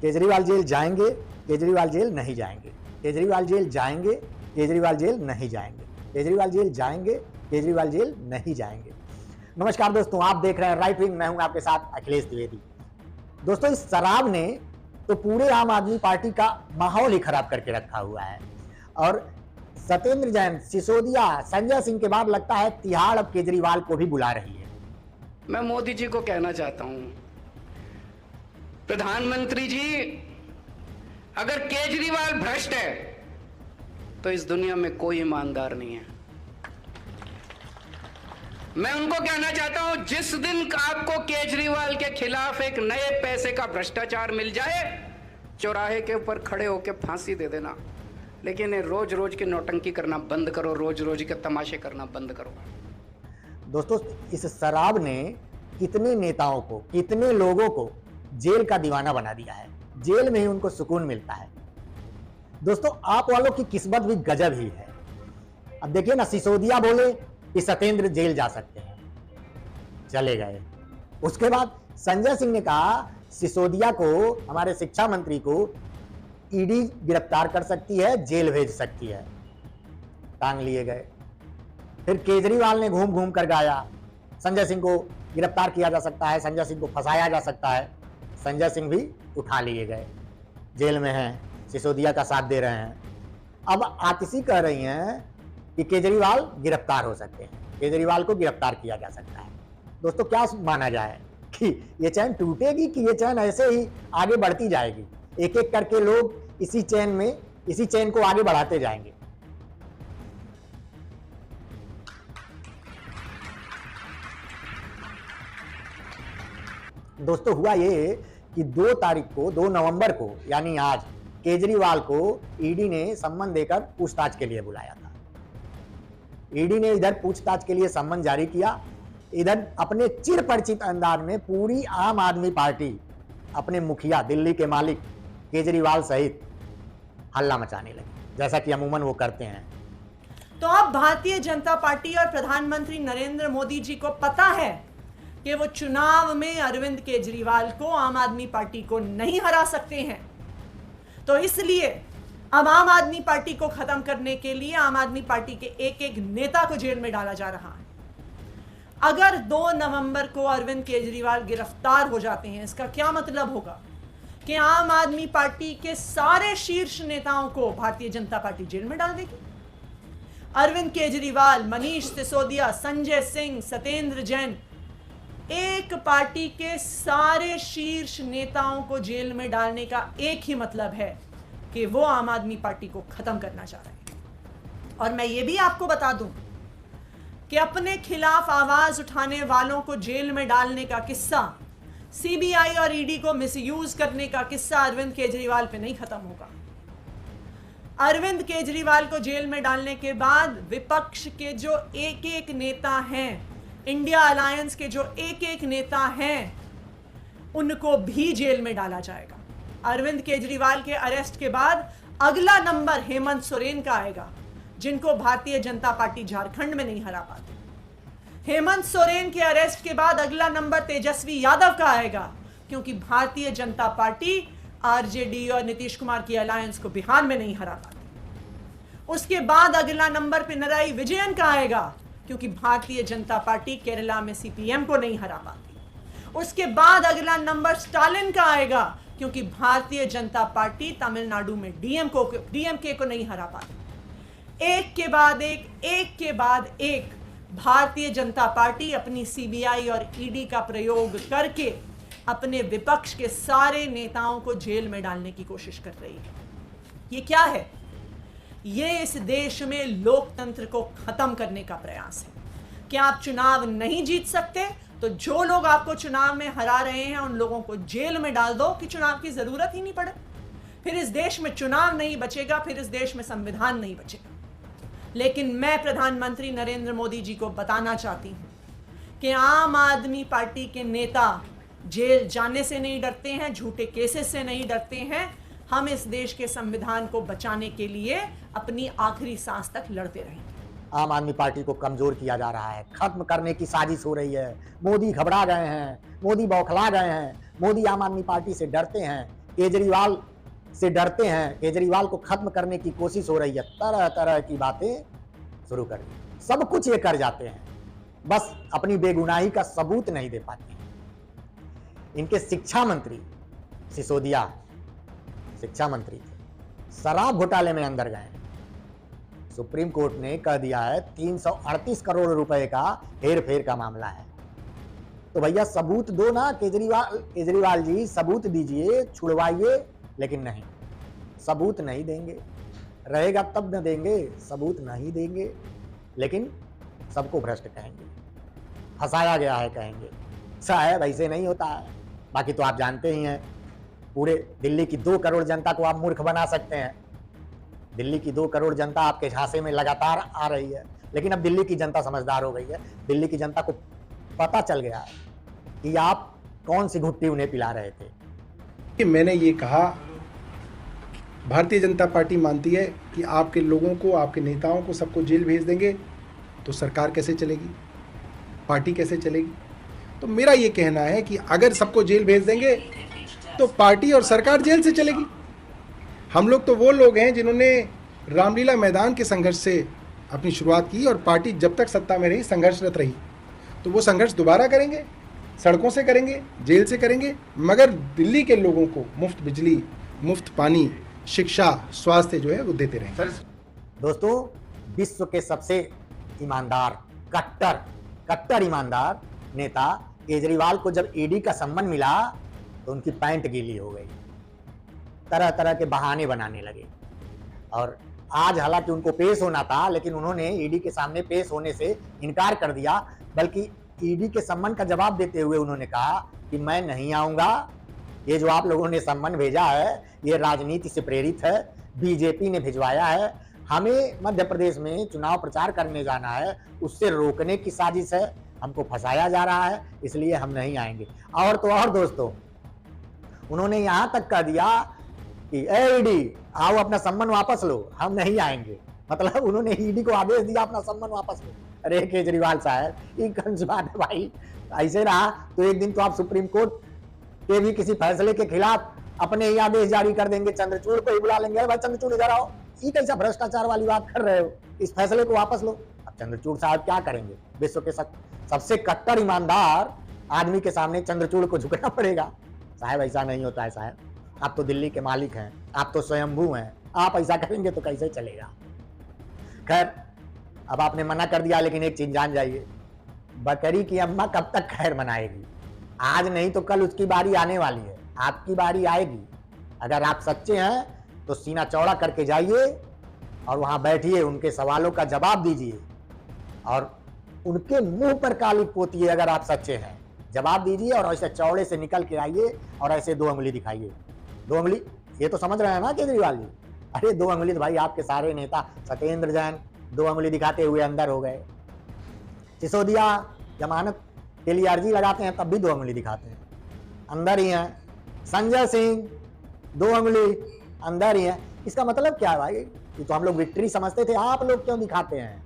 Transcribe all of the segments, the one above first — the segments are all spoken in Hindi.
केजरीवाल जेल जाएंगे, केजरीवाल जेल नहीं जाएंगे, केजरीवाल जेल जाएंगे, केजरीवाल जेल नहीं जाएंगे, केजरीवाल जेल जाएंगे, केजरीवाल जेल नहीं जाएंगे। नमस्कार दोस्तों, आप देख रहे हैं राइट विंग, मैं हूं आपके साथ अखिलेश द्विवेदी। दोस्तों, इस शराब ने तो पूरे आम आदमी पार्टी का माहौल ही खराब करके रखा हुआ है और सत्येंद्र जैन, सिसोदिया, संजय सिंह के बाद लगता है तिहाड़ अब केजरीवाल को भी बुला रही है। मैं मोदी जी को कहना चाहता हूं, प्रधानमंत्री जी, अगर केजरीवाल भ्रष्ट है तो इस दुनिया में कोई ईमानदार नहीं है। मैं उनको कहना चाहता हूं, जिस दिन आपको केजरीवाल के खिलाफ एक नए पैसे का भ्रष्टाचार मिल जाए, चौराहे के ऊपर खड़े होकर फांसी दे देना, लेकिन रोज रोज की नौटंकी करना बंद करो, रोज रोज के तमाशे करना बंद करो। दोस्तों, इस शराब ने कितने नेताओं को, कितने लोगों को जेल का दीवाना बना दिया है। जेल में ही उनको सुकून मिलता है। दोस्तों, आप वालों की किस्मत भी गजब ही है। अब देखिए ना, सिसोदिया बोले कि सत्येंद्र जेल जा सकते हैं, चले गए। उसके बाद संजय सिंह ने कहा सिसोदिया को, हमारे शिक्षा मंत्री को ईडी गिरफ्तार कर सकती है, जेल भेज सकती है, टांग लिए गए। फिर केजरीवाल ने घूम घूम कर गाया संजय सिंह को गिरफ्तार किया जा सकता है, संजय सिंह को फंसाया जा सकता है। संजय सिंह भी उठा लिए गए, जेल में हैं, सिसोदिया का साथ दे रहे हैं। अब आतिशी कह रही हैं कि केजरीवाल गिरफ्तार हो सकते हैं, केजरीवाल को गिरफ्तार किया जा सकता है। दोस्तों, क्या माना जाए कि ये चैन टूटेगी कि ये चैन ऐसे ही आगे बढ़ती जाएगी? एक एक करके लोग इसी चैन को आगे बढ़ाते जाएंगे। दोस्तों, हुआ ये कि 2 नवंबर को, यानी आज, केजरीवाल को ईडी ने सम्मन देकर पूछताछ के लिए बुलाया था। ईडी ने इधर पूछताछ के लिए सम्मन जारी किया, इधर अपने चिर परिचित अंदाज में पूरी आम आदमी पार्टी, अपने मुखिया, दिल्ली के मालिक केजरीवाल सहित हल्ला मचाने लगी, जैसा कि अमूमन वो करते हैं। तो अब भारतीय जनता पार्टी और प्रधानमंत्री नरेंद्र मोदी जी को पता है कि वो चुनाव में अरविंद केजरीवाल को, आम आदमी पार्टी को नहीं हरा सकते हैं। तो इसलिए अब आम आदमी पार्टी को खत्म करने के लिए आम आदमी पार्टी के एक एक नेता को जेल में डाला जा रहा है। अगर 2 नवंबर को अरविंद केजरीवाल गिरफ्तार हो जाते हैं, इसका क्या मतलब होगा कि आम आदमी पार्टी के सारे शीर्ष नेताओं को भारतीय जनता पार्टी जेल में डाल देगी। अरविंद केजरीवाल, मनीष सिसोदिया, संजय सिंह, सत्येंद्र जैन, एक पार्टी के सारे शीर्ष नेताओं को जेल में डालने का एक ही मतलब है कि वो आम आदमी पार्टी को खत्म करना चाह रहे हैं। और मैं ये भी आपको बता दूं कि अपने खिलाफ आवाज उठाने वालों को जेल में डालने का किस्सा, सीबीआई और ईडी को मिसयूज करने का किस्सा अरविंद केजरीवाल पे नहीं खत्म होगा। अरविंद केजरीवाल को जेल में डालने के बाद विपक्ष के जो एक एक नेता हैं, इंडिया अलायंस के जो एक एक नेता हैं, उनको भी जेल में डाला जाएगा। अरविंद केजरीवाल के अरेस्ट के बाद अगला नंबर हेमंत सोरेन का आएगा, जिनको भारतीय जनता पार्टी झारखंड में नहीं हरा पाती। हेमंत सोरेन के अरेस्ट के बाद अगला नंबर तेजस्वी यादव का आएगा, क्योंकि भारतीय जनता पार्टी आरजेडी और नीतीश कुमार की अलायंस को बिहार में नहीं हरा पाती। उसके बाद अगला नंबर पिनराई विजयन का आएगा, क्योंकि भारतीय जनता पार्टी केरला में सीपीएम को नहीं हरा पाती। उसके बाद अगला नंबर स्टालिन का आएगा, क्योंकि भारतीय जनता पार्टी तमिलनाडु में डीएमके को नहीं हरा पाती। एक के बाद एक भारतीय जनता पार्टी अपनी सीबीआई और ईडी का प्रयोग करके अपने विपक्ष के सारे नेताओं को जेल में डालने की कोशिश कर रही है। ये क्या है? ये इस देश में लोकतंत्र को खत्म करने का प्रयास है कि आप चुनाव नहीं जीत सकते, तो जो लोग आपको चुनाव में हरा रहे हैं उन लोगों को जेल में डाल दो कि चुनाव की जरूरत ही नहीं पड़े। फिर इस देश में चुनाव नहीं बचेगा, फिर इस देश में संविधान नहीं बचेगा। लेकिन मैं प्रधानमंत्री नरेंद्र मोदी जी को बताना चाहती हूं कि आम आदमी पार्टी के नेता जेल जाने से नहीं डरते हैं, झूठे केसेस से नहीं डरते हैं। हम इस देश के संविधान को बचाने के लिए अपनी आखिरी सांस तक लड़ते रहेंगे। आम आदमी पार्टी को कमजोर किया जा रहा है, खत्म करने की साजिश हो रही है। मोदी घबरा गए हैं, मोदी बौखला गए हैं, मोदी आम आदमी पार्टी से डरते हैं केजरीवाल से डरते हैं, केजरीवाल को खत्म करने की कोशिश हो रही है, तरह तरह की बातें शुरू कर दी। सब कुछ ये कर जाते हैं, बस अपनी बेगुनाही का सबूत नहीं दे पाते हैं। इनके शिक्षा मंत्री सिसोदिया शिक्षा मंत्री थे, शराब घोटाले में अंदर गए। सुप्रीम कोर्ट ने कह दिया है 338 करोड़ रुपए का हेर फेर का मामला है। तो भैया सबूत दो ना, केजरीवाल जी सबूत दीजिए, छुड़वाइए, लेकिन नहीं, सबूत नहीं देंगे। रहेगा तब न देंगे, सबूत नहीं देंगे, लेकिन सबको भ्रष्ट कहेंगे, फंसाया गया है कहेंगे। साहब ऐसे नहीं होता है। बाकी तो आप जानते ही हैं, पूरे दिल्ली की 2 करोड़ जनता को आप मूर्ख बना सकते हैं। दिल्ली की 2 करोड़ जनता आपके झांसे में लगातार आ रही है, लेकिन अब दिल्ली की जनता समझदार हो गई है। दिल्ली की जनता को पता चल गया है कि आप कौन सी घुट्टी उन्हें पिला रहे थे। मैंने ये कहा, भारतीय जनता पार्टी मानती है कि आपके लोगों को, आपके नेताओं को सबको जेल भेज देंगे तो सरकार कैसे चलेगी, पार्टी कैसे चलेगी। तो मेरा ये कहना है कि अगर सबको जेल भेज देंगे तो पार्टी और सरकार जेल से चलेगी। हम लोग तो वो लोग हैं जिन्होंने रामलीला मैदान के संघर्ष से अपनी शुरुआत की और पार्टी जब तक सत्ता में रही संघर्षरत रही। तो वो संघर्ष दोबारा करेंगे, सड़कों से करेंगे, जेल से करेंगे, मगर दिल्ली के लोगों को मुफ्त बिजली, मुफ्त पानी, शिक्षा, स्वास्थ्य जो है वो देते रहेंगे। दोस्तों, विश्व के सबसे ईमानदार, कट्टर ईमानदार नेता केजरीवाल को जब ईडी का सम्मन मिला तो उनकी पैंट गीली हो गई, तरह तरह के बहाने बनाने लगे। और आज हालांकि उनको पेश होना था, लेकिन उन्होंने ईडी के सामने पेश होने से इनकार कर दिया। बल्कि ईडी के सम्मन का जवाब देते हुए उन्होंने कहा कि मैं नहीं आऊंगा, ये जो आप लोगों ने सम्मन भेजा है ये राजनीति से प्रेरित है, बीजेपी ने भिजवाया है, हमें मध्य प्रदेश में चुनाव प्रचार करने जाना है, उससे रोकने की साजिश है, हमको फंसाया जा रहा है, इसलिए हम नहीं आएंगे। और तो और दोस्तों, उन्होंने यहां तक कह दिया कि ईडी आओ अपना सम्मन वापस लो, हम नहीं आएंगे। मतलब उन्होंने ईडी को आदेश दिया अपना सम्मन वापस लो। अरे केजरीवाल साहब, ये कौन सी बात है भाई? ऐसे रहा तो एक दिन तो आप सुप्रीम कोर्ट के भी किसी फैसले के खिलाफ अपने ही आदेश जारी कर देंगे, चंद्रचूड़ को ही बुला लेंगे, अरे भाई चंद्रचूड़ इधर आओ, ये कैसा भ्रष्टाचार वाली बात कर रहे हो, इस फैसले को वापस लो। अब चंद्रचूड़ साहब क्या करेंगे? विश्व के सबसे कट्टर ईमानदार आदमी के सामने चंद्रचूड़ को झुकना पड़ेगा। साहब ऐसा नहीं होता है साहब, आप तो दिल्ली के मालिक हैं, आप तो स्वयंभू हैं, आप ऐसा करेंगे तो कैसे चलेगा। खैर, अब आपने मना कर दिया, लेकिन एक चीज जान जाइए, बकरी की अम्मा कब तक खैर मनाएगी? आज नहीं तो कल उसकी बारी आने वाली है, आपकी बारी आएगी। अगर आप सच्चे हैं तो सीना चौड़ा करके जाइए और वहां बैठिए, उनके सवालों का जवाब दीजिए और उनके मुंह पर काली पोतिए। अगर आप सच्चे हैं जवाब दीजिए और ऐसे चौड़े से निकल के आइए और ऐसे 2 उंगली दिखाइए। 2 उंगली, ये तो समझ रहे हैं ना केजरीवाल जी? अरे 2 उंगली तो भाई आपके सारे नेता, सत्येंद्र जैन 2 उंगली दिखाते हुए अंदर हो गए, सिसोदिया जमानत के लिए अर्जी लगाते हैं तब भी 2 उंगली दिखाते हैं, अंदर ही हैं, संजय सिंह 2 उंगली अंदर ही है। इसका मतलब क्या है भाई? ये तो हम लोग विक्ट्री समझते थे, आप लोग क्यों दिखाते हैं?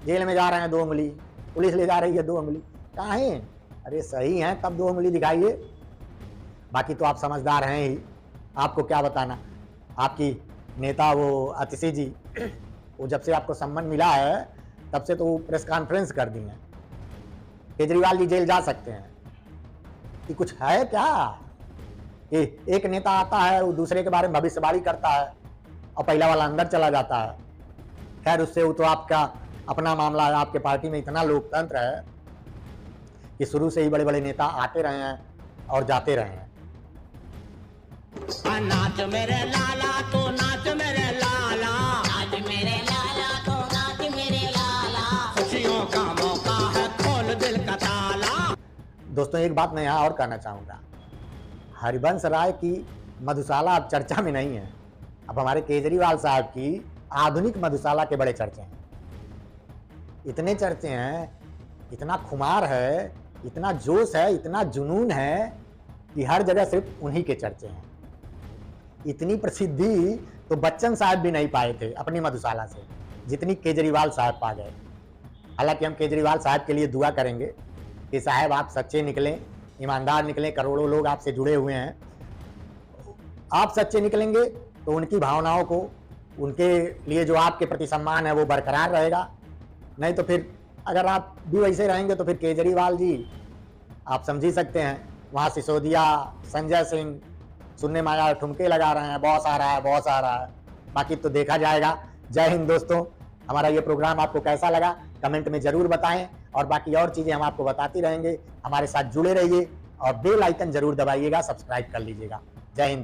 जेल में जा रहे हैं 2 उंगली, पुलिस ले जा रही है 2 उंगली, काहे? अरे सही है तब 2 उंगली दिखाइए। बाकी तो आप समझदार हैं ही, आपको क्या बताना। आपकी नेता वो अतिशी जी, वो जब से आपको सम्मन मिला है तब से तो वो प्रेस कॉन्फ्रेंस कर दी है। केजरीवाल जी जेल जा सकते हैं, कि कुछ है क्या कि एक नेता आता है वो दूसरे के बारे में भविष्यवाणी करता है और पहला वाला अंदर चला जाता है। खैर उससे वो तो आपका अपना मामला है, आपके पार्टी में इतना लोकतंत्र है कि शुरू से ही बड़े बड़े नेता आते रहे हैं और जाते रहे हैं। नाच मेरे लाला तो नाच मेरे लाला, नाच मेरे लाला तो नाच मेरे लाला, खुशियों का मौका है खोल दिल का ताला। दोस्तों एक बात मैं यहाँ और कहना चाहूँगा, हरिवंश राय की मधुशाला अब चर्चा में नहीं है, अब हमारे केजरीवाल साहब की आधुनिक मधुशाला के बड़े चर्चे हैं। इतने चर्चे हैं, इतना खुमार है, इतना जोश है, इतना जुनून है कि हर जगह सिर्फ उन्हीं के चर्चे हैं। इतनी प्रसिद्धि तो बच्चन साहब भी नहीं पाए थे अपनी मधुशाला से, जितनी केजरीवाल साहब पा गए। हालांकि हम केजरीवाल साहब के लिए दुआ करेंगे कि साहब आप सच्चे निकलें, ईमानदार निकलें, करोड़ों लोग आपसे जुड़े हुए हैं। आप सच्चे निकलेंगे तो उनकी भावनाओं को, उनके लिए जो आपके प्रति सम्मान है वो बरकरार रहेगा। नहीं तो फिर अगर आप भी वैसे रहेंगे तो फिर केजरीवाल जी आप समझ ही सकते हैं, वहाँ सिसोदिया, संजय सिंह सुनने में आया ठुमके लगा रहे हैं, बॉस आ रहा है, बॉस आ रहा है। बाकी तो देखा जाएगा। जय हिंद दोस्तों, हमारा ये प्रोग्राम आपको कैसा लगा कमेंट में जरूर बताएं, और बाकी और चीज़ें हम आपको बताती रहेंगे। हमारे साथ जुड़े रहिए और बेल आइकन जरूर दबाइएगा, सब्सक्राइब कर लीजिएगा। जय हिंद दोस्तों।